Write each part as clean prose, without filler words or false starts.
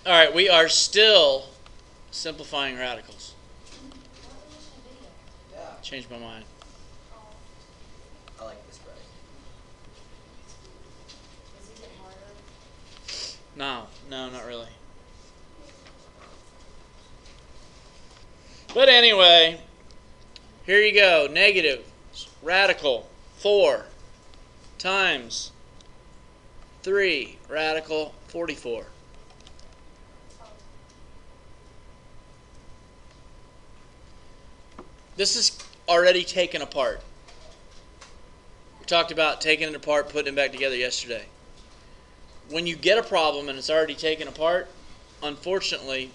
All right, we are still simplifying radicals. Changed my mind. I like this better. No, not really. But anyway, here you go. Negative radical 4 times 3 radical 44. This is already taken apart. We talked about taking it apart, putting it back together yesterday. When you get a problem and it's already taken apart, unfortunately,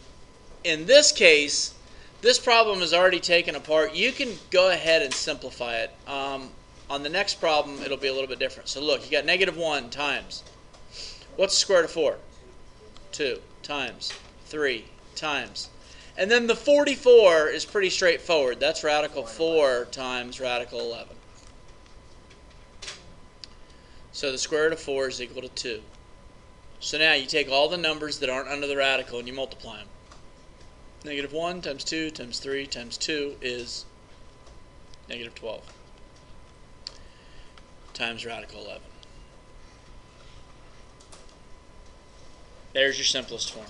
in this case, this problem is already taken apart. You can go ahead and simplify it. On the next problem, it'll be a little bit different. So look, you got negative 1 times. What's the square root of 4? 2 times 3 times. And then the 44 is pretty straightforward. That's radical 4 times radical 11. So the square root of 4 is equal to 2. So now you take all the numbers that aren't under the radical and you multiply them. Negative 1 times 2 times 3 times 2 is negative 12 times radical 11. There's your simplest form.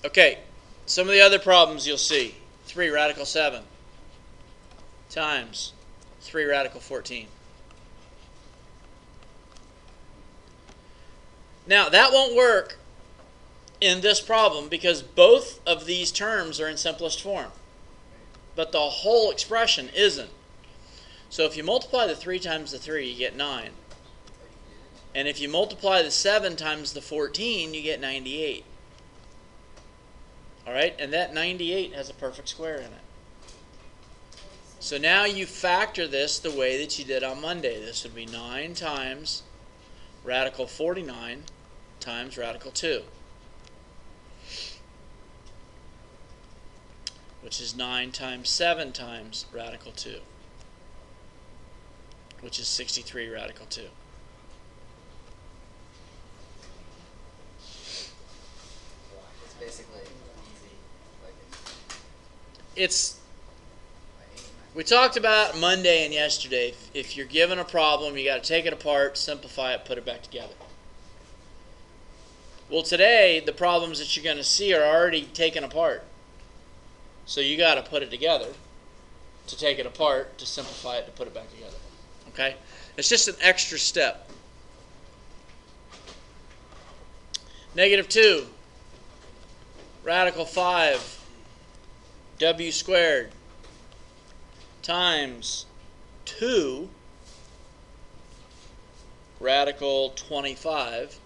Okay, some of the other problems you'll see. 3 radical 7 times 3 radical 14. Now, that won't work in this problem because both of these terms are in simplest form. But the whole expression isn't. So if you multiply the 3 times the 3, you get 9. And if you multiply the 7 times the 14, you get 98. All right? And that 98 has a perfect square in it. So now you factor this the way that you did on Monday. This would be 9 times radical 49 times radical 2, which is 9 times 7 times radical 2, which is 63 radical 2. It's basically easy. We talked about Monday and yesterday. If you're given a problem, you got to take it apart, simplify it, put it back together. Well, today, the problems that you're going to see are already taken apart. So you got to put it together to take it apart, to simplify it, to put it back together. Okay? It's just an extra step. Negative 2 radical 5 w squared times 2 radical 25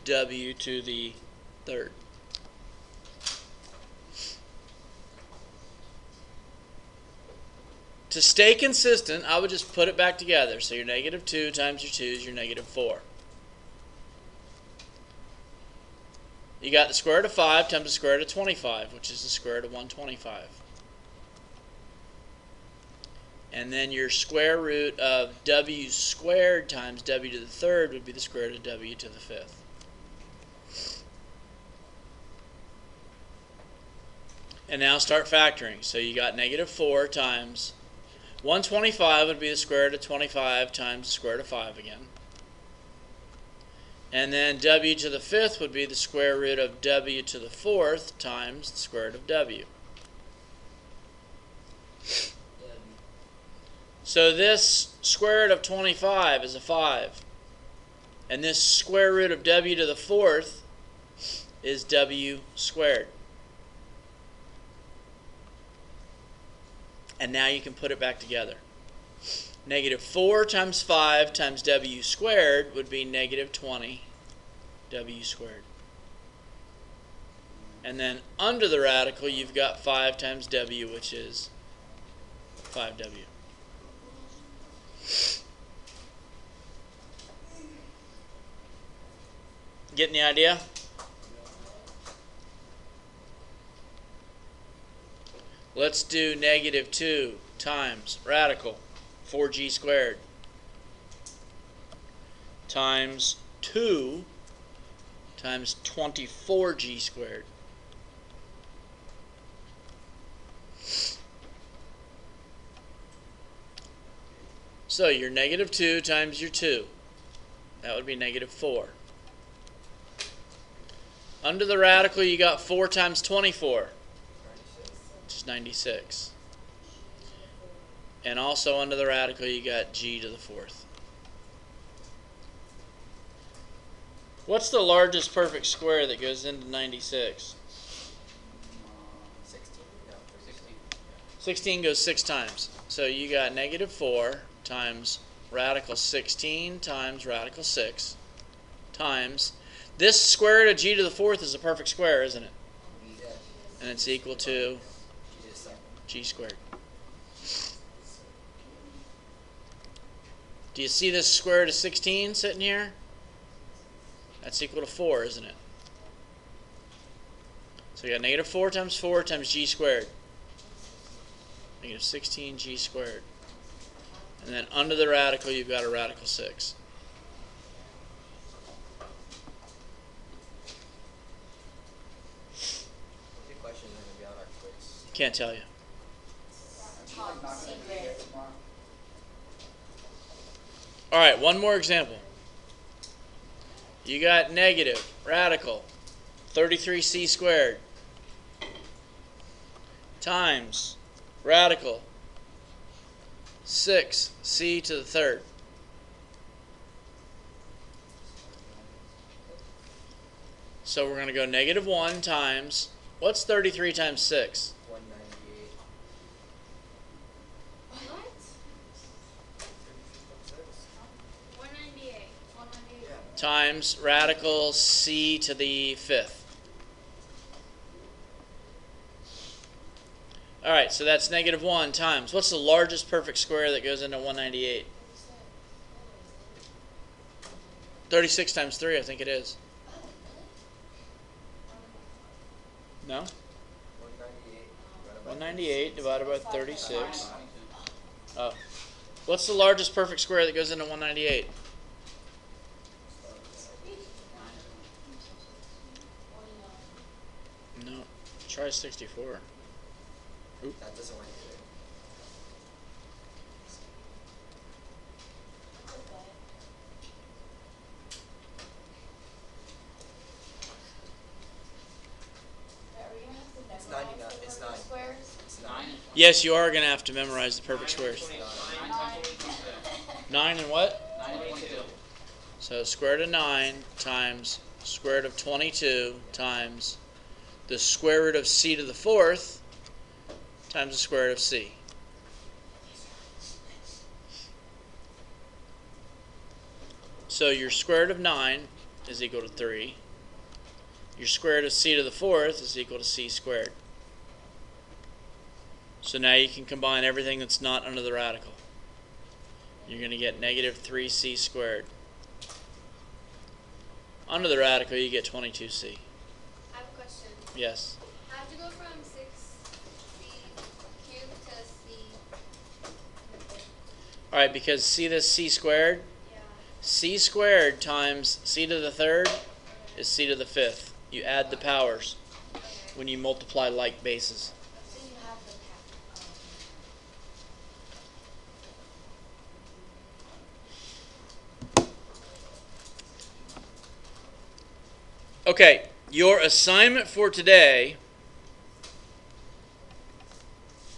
w to the third. To stay consistent, I would just put it back together. So your negative 2 times your 2 is your negative 4. You got the square root of 5 times the square root of 25, which is the square root of 125. And then your square root of w squared times w to the third would be the square root of w to the fifth. And now start factoring. So you got negative 4 times 125 would be the square root of 25 times the square root of 5 again. And then w to the fifth would be the square root of w to the fourth times the square root of w. So this square root of 25 is a 5. And this square root of w to the fourth is w squared. And now you can put it back together. Negative 4 times 5 times w squared would be negative 20 w squared. And then under the radical, you've got 5 times w, which is 5w. Getting the idea? Let's do negative 2 times radical 4g squared times 2 times 24g squared. So your negative 2 times your 2, that would be negative 4. Under the radical, you got 4 times 24, which is 96. And also under the radical, you got g to the 4th. What's the largest perfect square that goes into 96? 16. No, 16. 16 goes 6 times. So you got negative 4 times radical 16 times radical 6 times. This square root of g to the 4th is a perfect square, isn't it? Yeah. And it's equal to G to the second. g squared. Do you see this square root of 16 sitting here? That's equal to 4, isn't it? So you got negative 4 times g squared. Negative 16g squared. And then under the radical, you've got a radical 6. The questions are going to be on our quiz. Can't tell you. All right, one more example. You got negative radical 33c squared times radical 6c to the 3rd. So we're going to go negative 1 times, what's 33 times 6? 198. What? 198. Yeah. Times radical c to the 5th. All right, so that's negative 1 times, what's the largest perfect square that goes into 198? 36 times 3, I think it is. No? 198 divided by 36. Oh. What's the largest perfect square that goes into 198? No. Try 64. Oop. That doesn't work either. It's 99. It's 9. It's 9. Yes, you are going to have to memorize the perfect squares. 9 and what? 9.22. So square root of 9 times square root of 22 times the square root of c to the 4th times the square root of c. So your square root of 9 is equal to 3. Your square root of c to the 4th is equal to c squared. So now you can combine everything that's not under the radical. You're going to get negative 3c squared. Under the radical, you get 22c. I have a question. Yes. How'd you go from 6c cubed to c? All right, because see this c squared? Yeah. C squared times c to the 3rd is c to the 5th. You add the powers Okay. when you multiply like bases. So you have the Okay, your assignment for today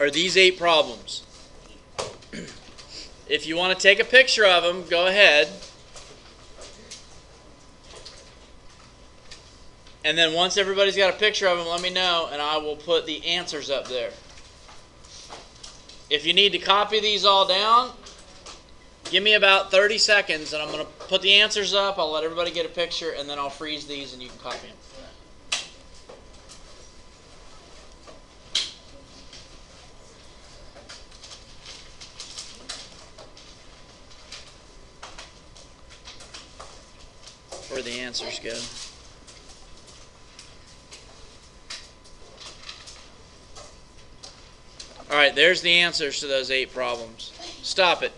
are these 8 problems. If you want to take a picture of them, go ahead. And then once everybody's got a picture of them, let me know, and I will put the answers up there. If you need to copy these all down, give me about 30 seconds, and I'm going to put the answers up. I'll let everybody get a picture, and then I'll freeze these, and you can copy them. Where the answers go. All right, there's the answers to those 8 problems. Stop it.